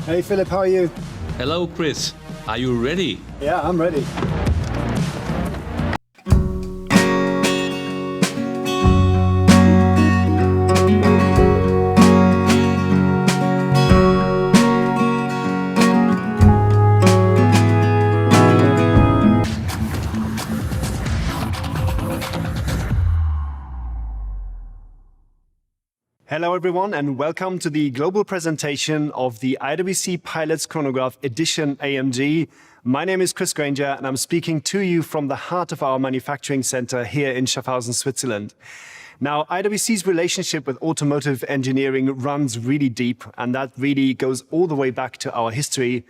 Hey Philipp, how are you? Hello Chris, are you ready? Yeah, I'm ready. Hello everyone and welcome to the global presentation of the IWC Pilots Chronograph Edition AMG. My name is Chris Grainger and I'm speaking to you from the heart of our manufacturing center here in Schaffhausen, Switzerland. Now, IWC's relationship with automotive engineering runs really deep, and that really goes all the way back to our history.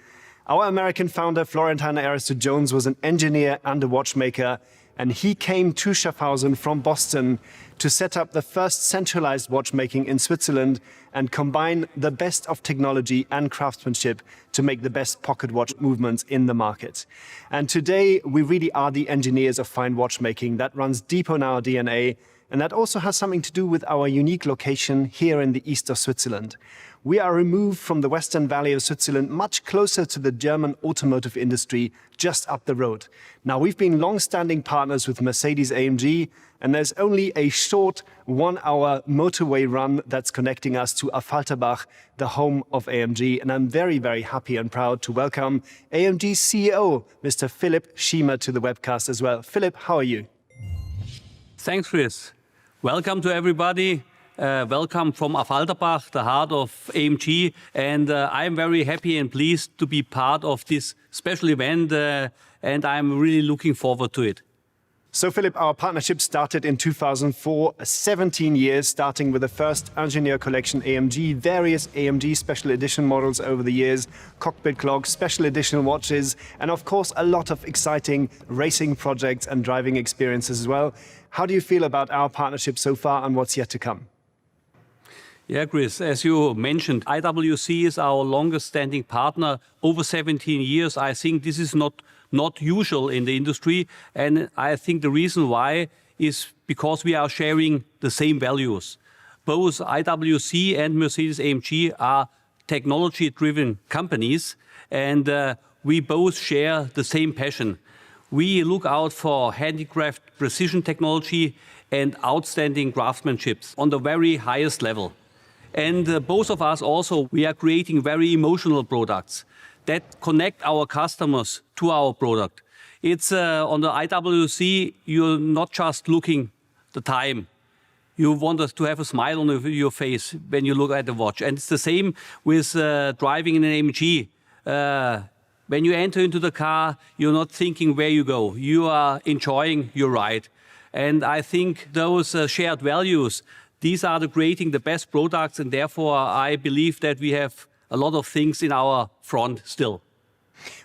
Our American founder, Florentine Aristide-Jones, was an engineer and a watchmaker, and he came to Schaffhausen from Boston to set up the first centralized watchmaking in Switzerland and combine the best of technology and craftsmanship to make the best pocket watch movements in the market. And today, we really are the engineers of fine watchmaking. That runs deep on our DNA, and that also has something to do with our unique location here in the east of Switzerland. We are removed from the western valley of Switzerland, much closer to the German automotive industry, just up the road. Now, we've been long-standing partners with Mercedes-AMG, and there's only a short 1-hour motorway run that's connecting us to Affalterbach, the home of AMG. And I'm very, very happy and proud to welcome AMG CEO, Mr. Philipp Schiemer, to the webcast as well. Philipp, how are you? Thanks, Chris. Welcome to everybody. Welcome from Affalterbach, the heart of AMG. And I'm very happy and pleased to be part of this special event, and I'm really looking forward to it. So, Philipp, our partnership started in 2004, 17 years, starting with the first engineer collection AMG, various AMG special edition models over the years, cockpit clocks, special edition watches, and of course, a lot of exciting racing projects and driving experiences as well. How do you feel about our partnership so far and what's yet to come? Yeah, Chris, as you mentioned, IWC is our longest standing partner, over 17 years. I think this is not usual in the industry. And I think the reason why is because we are sharing the same values. Both IWC and Mercedes-AMG are technology-driven companies, and we both share the same passion. We look out for handicraft precision technology and outstanding craftsmanship on the very highest level. And both of us also, we are creating very emotional products that connect our customers to our product. It's on the IWC, you're not just looking the time. You want us to have a smile on your face when you look at the watch. And it's the same with driving in an AMG. When you enter into the car, you're not thinking where you go. You are enjoying your ride. And I think those shared values, these are creating the best products, and therefore I believe that we have a lot of things in our front still.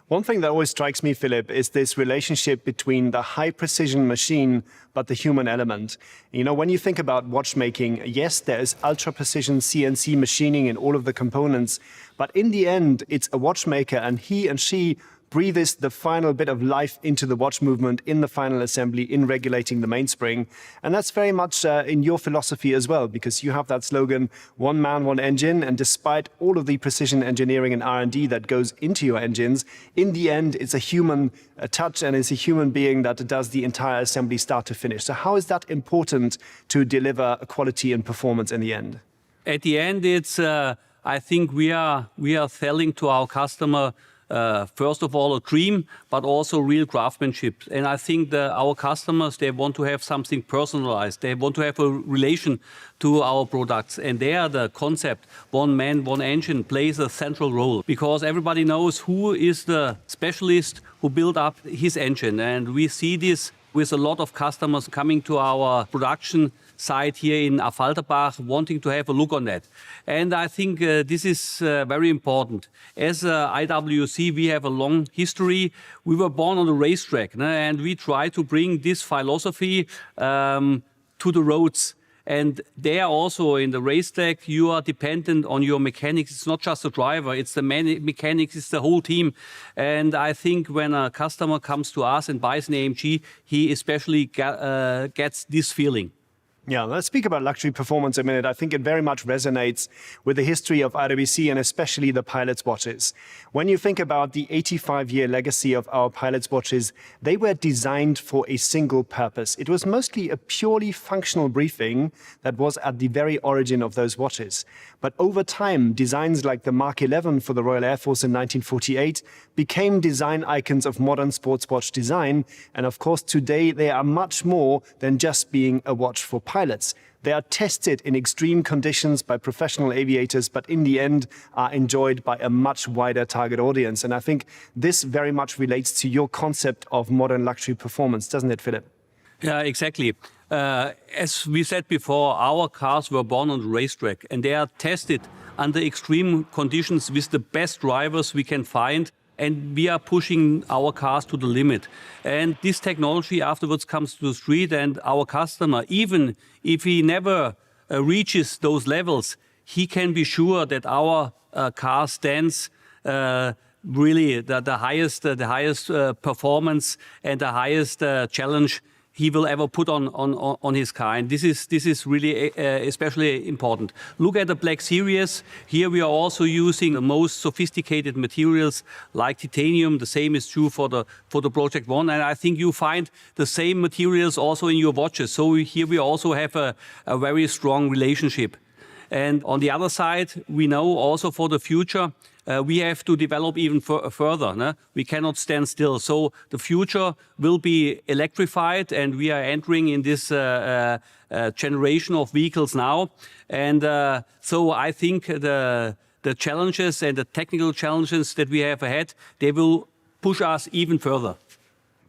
One thing that always strikes me, Philipp, is this relationship between the high precision machine but the human element. You know, when you think about watchmaking, yes, there is ultra precision CNC machining in all of the components, but in the end, it's a watchmaker, and he and she breathes the final bit of life into the watch movement in the final assembly, in regulating the mainspring. And that's very much in your philosophy as well, because you have that slogan, one man, one engine. And despite all of the precision engineering and R&D that goes into your engines, in the end, it's a human touch, and it's a human being that does the entire assembly start to finish. So how is that important to deliver quality and performance in the end? At the end, it's, I think we are selling to our customer first of all, a dream, but also real craftsmanship. And I think that our customers, they want to have something personalized. They want to have a relation to our products. And there, the concept, one man, one engine, plays a central role, because everybody knows who is the specialist who built up his engine. And we see this with a lot of customers coming to our production site here in Affalterbach, wanting to have a look on that. And I think this is very important. As IWC, we have a long history. We were born on the racetrack, and we try to bring this philosophy to the roads. And there also in the racetrack, you are dependent on your mechanics. It's not just the driver, it's the mechanics, it's the whole team. And I think when a customer comes to us and buys an AMG, he especially gets this feeling. Yeah, let's speak about luxury performance a minute. I think it very much resonates with the history of IWC and especially the Pilot's watches. When you think about the 85-year legacy of our Pilot's watches, they were designed for a single purpose. It was mostly a purely functional briefing that was at the very origin of those watches. But over time, designs like the Mark 11 for the Royal Air Force in 1948 became design icons of modern sports watch design. And of course, today they are much more than just being a watch for pilots. They are tested in extreme conditions by professional aviators, but in the end are enjoyed by a much wider target audience. And I think this very much relates to your concept of modern luxury performance, doesn't it, Philipp? Yeah, exactly. As we said before, our cars were born on the racetrack and they are tested under extreme conditions with the best drivers we can find. And we are pushing our cars to the limit. And this technology afterwards comes to the street, and our customer, even if he never reaches those levels, he can be sure that our car stands really the highest performance and the highest challenge he will ever put on his car. And this is really especially important. Look at the Black Series. Here we are also using the most sophisticated materials like titanium. The same is true for the Project One. And I think you find the same materials also in your watches. So here we also have a very strong relationship. And on the other side, we know also for the future, we have to develop even further. No? We cannot stand still. So the future will be electrified, and we are entering in this generation of vehicles now. And so I think the challenges and the technical challenges that we have ahead, they will push us even further.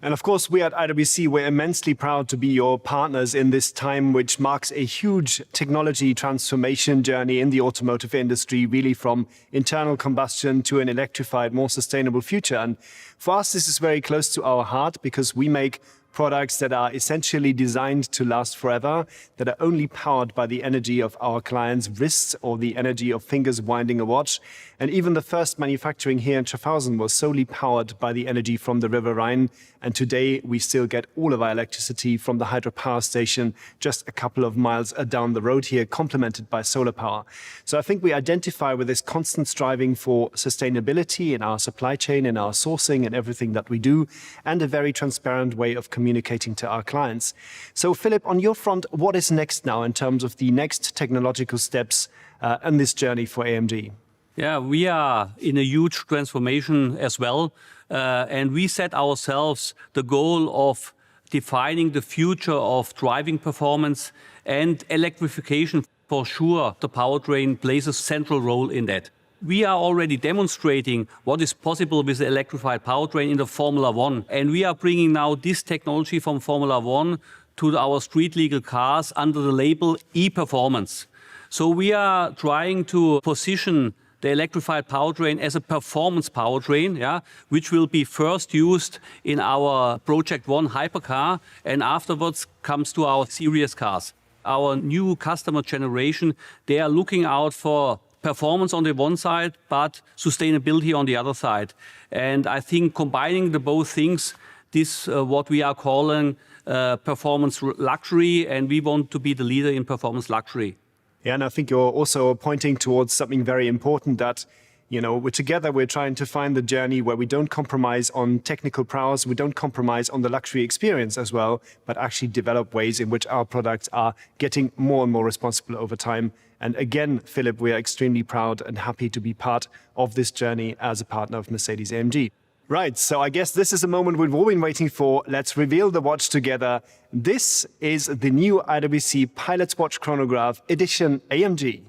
And of course, we at IWC, we're immensely proud to be your partners in this time, which marks a huge technology transformation journey in the automotive industry, really from internal combustion to an electrified, more sustainable future. And for us, this is very close to our heart because we make products that are essentially designed to last forever, that are only powered by the energy of our clients' wrists or the energy of fingers winding a watch. And even the first manufacturing here in Schaffhausen was solely powered by the energy from the River Rhine. And today we still get all of our electricity from the hydropower station just a couple of miles down the road here, complemented by solar power. So I think we identify with this constant striving for sustainability in our supply chain, in our sourcing and everything that we do, and a very transparent way of communicating to our clients. So Philipp, on your front, what is next now in terms of the next technological steps on this journey for AMG? Yeah, we are in a huge transformation as well. And we set ourselves the goal of defining the future of driving performance and electrification. For sure, the powertrain plays a central role in that. We are already demonstrating what is possible with the electrified powertrain in the Formula One. And we are bringing now this technology from Formula One to our street legal cars under the label e-performance. So we are trying to position the electrified powertrain as a performance powertrain, yeah, which will be first used in our Project One hypercar and afterwards comes to our series cars. Our new customer generation, they are looking out for performance on the one side, but sustainability on the other side. And I think combining the both things, this what we are calling performance luxury, and we want to be the leader in performance luxury. Yeah, and I think you're also pointing towards something very important that, we're trying to find the journey where we don't compromise on technical prowess, we don't compromise on the luxury experience as well, but actually develop ways in which our products are getting more and more responsible over time. And again, Philipp, we are extremely proud and happy to be part of this journey as a partner of Mercedes-AMG. Right, so I guess this is a moment we've all been waiting for. Let's reveal the watch together. This is the new IWC Pilot's Watch Chronograph Edition AMG.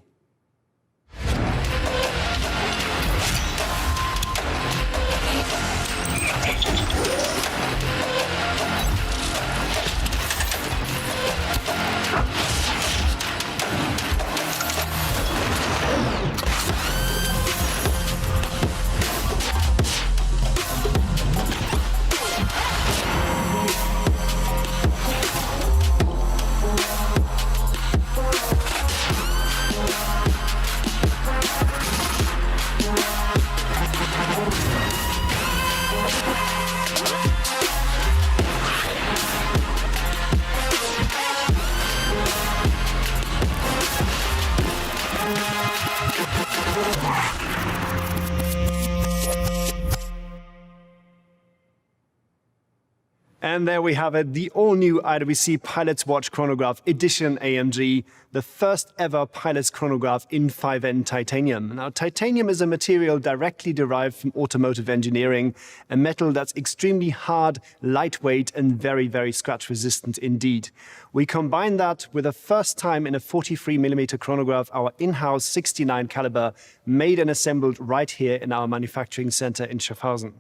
And there we have it, the all-new IWC Pilot's Watch Chronograph Edition AMG, the first ever Pilot's Chronograph in 5N titanium. Now, titanium is a material directly derived from automotive engineering, a metal that's extremely hard, lightweight, and very, very scratch resistant indeed. We combine that with a first time in a 43mm chronograph, our in-house 69 caliber, made and assembled right here in our manufacturing center in Schaffhausen.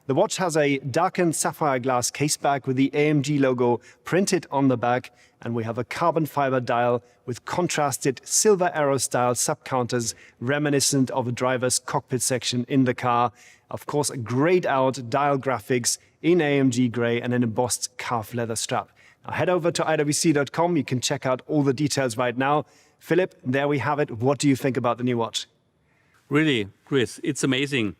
The watch has a darkened sapphire glass caseback with the AMG logo printed on the back, and we have a carbon fiber dial with contrasted silver arrow style sub-counters reminiscent of a driver's cockpit section in the car. Of course, a grayed out dial graphics in AMG grey and an embossed calf leather strap. Now head over to IWC.com. You can check out all the details right now. Philipp, there we have it. What do you think about the new watch? Really, Chris, it's amazing.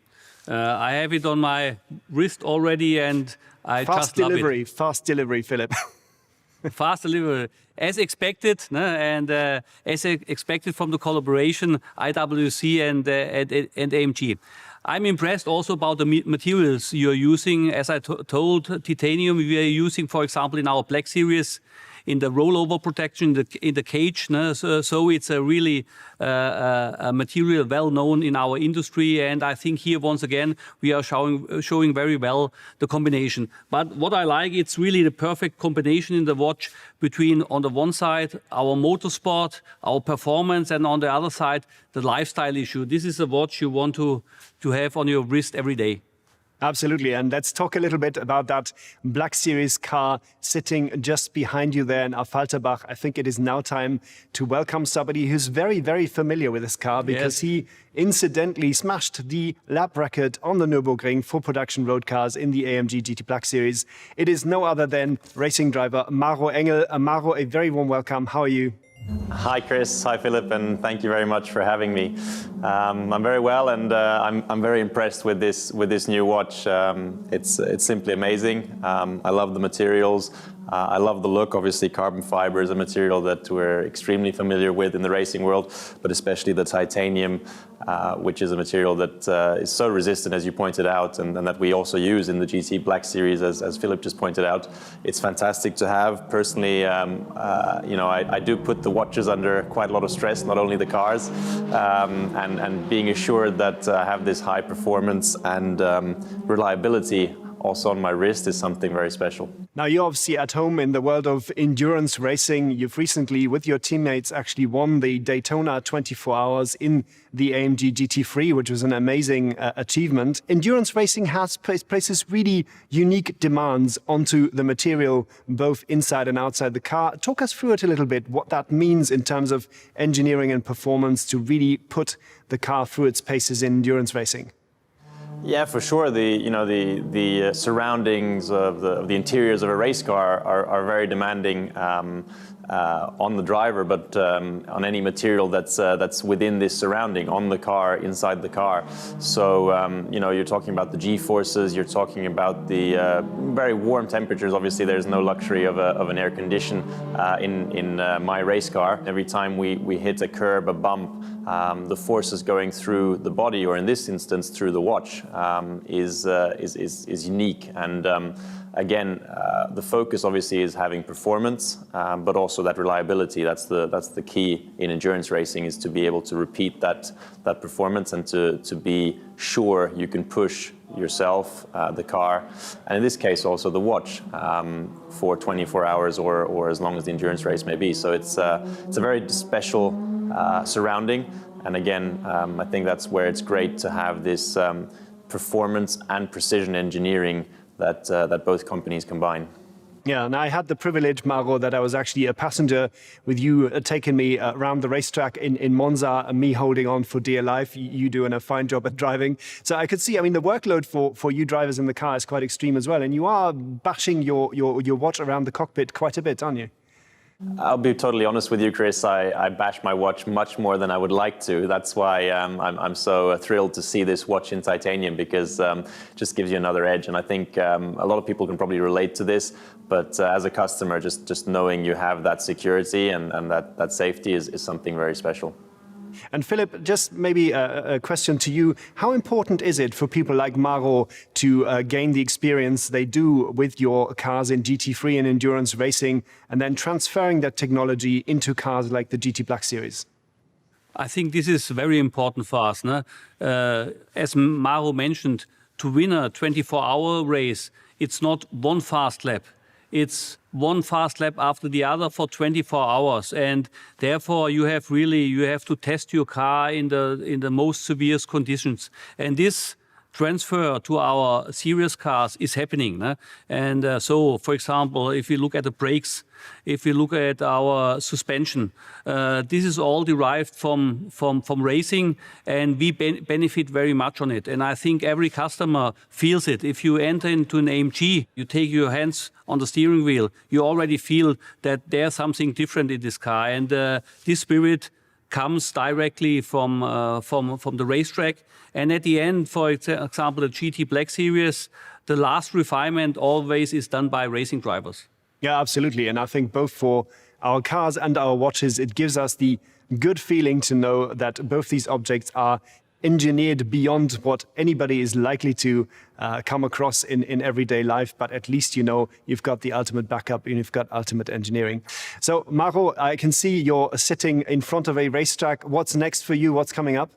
I have it on my wrist already, and I just love it. Fast delivery, Philipp. Fast delivery, as expected, and as expected from the collaboration IWC and AMG. I'm impressed also about the materials you're using. As I told, titanium we are using, for example, in our Black Series, in the rollover protection, in the cage. So it's a really a material well known in our industry. And I think here, once again, we are showing very well the combination. But what I like, it's really the perfect combination in the watch between, on the one side, our motorsport, our performance, and on the other side, the lifestyle issue. This is a watch you want to have on your wrist every day. Absolutely. And let's talk a little bit about that Black Series car sitting just behind you there in Affalterbach. I think it is now time to welcome somebody who's very, very familiar with this car, because he incidentally smashed the lap record on the Nürburgring for production road cars in the AMG GT Black Series. It is no other than racing driver Maro Engel. Maro, a very warm welcome. How are you? Hi Chris, hi Philip, and thank you very much for having me. I'm very well, and I'm very impressed with this new watch. It's simply amazing. I love the materials. I love the look. Obviously, carbon fiber is a material that we're extremely familiar with in the racing world, but especially the titanium, which is a material that is so resistant, as you pointed out, and that we also use in the GT Black Series, as Philip just pointed out. It's fantastic to have. Personally, you know, I do put the watches under quite a lot of stress, not only the cars, and being assured that I have this high performance and reliability also on my wrist is something very special. Now, you're obviously at home in the world of endurance racing. You've recently, with your teammates, actually won the Daytona 24 Hours in the AMG GT3, which was an amazing achievement. Endurance racing places really unique demands onto the material, both inside and outside the car. Talk us through it a little bit, what that means in terms of engineering and performance to really put the car through its paces in endurance racing. Yeah, for sure. The surroundings of the interiors of a race car are very demanding on the driver, but on any material that's within this surrounding, on the car, inside the car. So you know, you're talking about the G-forces, you're talking about the very warm temperatures. Obviously, there's no luxury of an air condition in my race car. Every time we hit a curb, a bump, the forces going through the body, or in this instance through the watch, is unique. And again, the focus obviously is having performance, but also that reliability. That's the key in endurance racing, is to be able to repeat that performance and to be sure you can push yourself, the car, and in this case also the watch, for 24 hours or as long as the endurance race may be. So it's a very special surrounding, and again, I think that's where it's great to have this performance and precision engineering that both companies combine. Yeah, and I had the privilege, Maro, that I was actually a passenger with you taking me around the racetrack in Monza, and me holding on for dear life, you doing a fine job at driving. So I could see, I mean, the workload for you drivers in the car is quite extreme as well, and you are bashing your watch around the cockpit quite a bit, aren't you? I'll be totally honest with you, Chris. I bash my watch much more than I would like to. That's why I'm so thrilled to see this watch in titanium, because it just gives you another edge. And I think a lot of people can probably relate to this. But as a customer, just knowing you have that security and that safety is something very special. And Philipp, just maybe a question to you. How important is it for people like Maro to gain the experience they do with your cars in GT3 and endurance racing, and then transferring that technology into cars like the GT Black Series? I think this is very important for us. No? As Maro mentioned, to win a 24-hour race, it's not one fast lap. It's one fast lap after the other for 24 hours. And therefore, you have to test your car in the most severe conditions. And this transfer to our series cars is happening. No? And so, for example, if you look at the brakes, if you look at our suspension, this is all derived from racing, and we benefit very much on it. And I think every customer feels it. If you enter into an AMG, you take your hands on the steering wheel, you already feel that there's something different in this car. And this spirit comes directly from the racetrack. And at the end, for example, the GT Black Series, the last refinement always is done by racing drivers. Yeah, absolutely. And I think both for our cars and our watches, it gives us the good feeling to know that both these objects are engineered beyond what anybody is likely to come across in everyday life. But at least, you know, you've got the ultimate backup and you've got ultimate engineering. So, Maro, I can see you're sitting in front of a racetrack. What's next for you? What's coming up?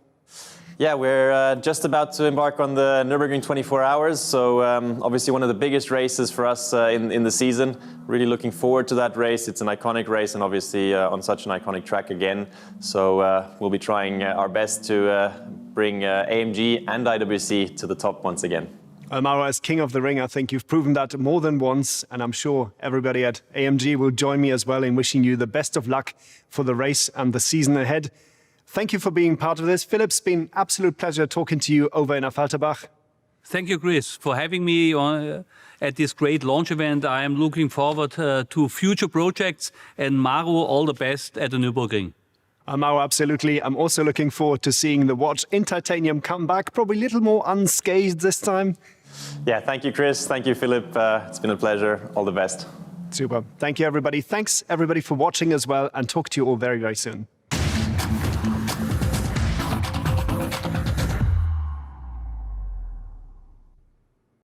Yeah, we're just about to embark on the Nürburgring 24 Hours. So obviously one of the biggest races for us in the season. Really looking forward to that race. It's an iconic race and obviously on such an iconic track again. So we'll be trying our best to bring AMG and IWC to the top once again. Maro, as King of the Ring, I think you've proven that more than once, and I'm sure everybody at AMG will join me as well in wishing you the best of luck for the race and the season ahead. Thank you for being part of this. Philipp, it's been an absolute pleasure talking to you over in Affalterbach. Thank you, Chris, for having me at this great launch event. I am looking forward to future projects, and Maro, all the best at the Nürburgring. Maro, absolutely. I'm also looking forward to seeing the watch in titanium come back, probably a little more unscathed this time. Yeah, thank you, Chris. Thank you, Philipp. It's been a pleasure. All the best. Super. Thank you, everybody. Thanks, everybody, for watching as well, and talk to you all very, very soon.